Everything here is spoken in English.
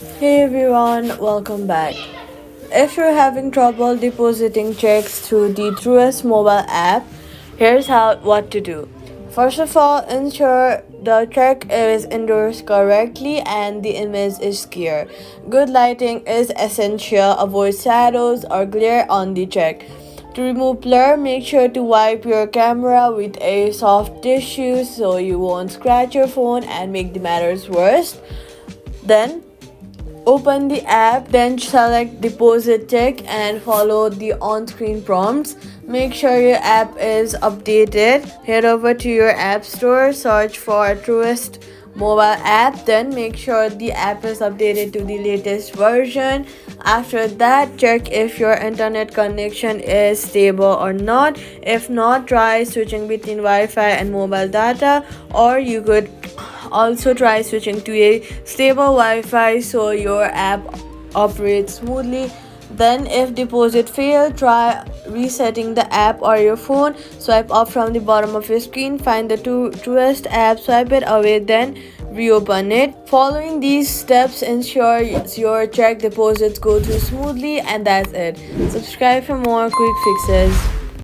Hey everyone, welcome back. If you're having trouble depositing checks through the Truist mobile app, here's how what to do. First of all, ensure the check is endorsed correctly and the image is clear. Good lighting is essential. Avoid shadows or glare on the check. To remove blur, make sure to wipe your camera with a soft tissue so you won't scratch your phone and make the matters worse. Then open the app, then select deposit check and follow the on-screen prompts. Make sure your app is updated. Head over to your app store, search for Truist mobile app, then make sure the app is updated to the latest version. After that, check if your internet connection is stable or not. If not, try switching between Wi-Fi and mobile data, or you could also try switching to a stable Wi-Fi so your app operates smoothly. Then if deposit failed, try resetting the app or your phone. Swipe up from the bottom of your screen, find the Truest app, swipe it away, then reopen it. Following these steps ensures your check deposits go through smoothly, and that's it. Subscribe for more quick fixes.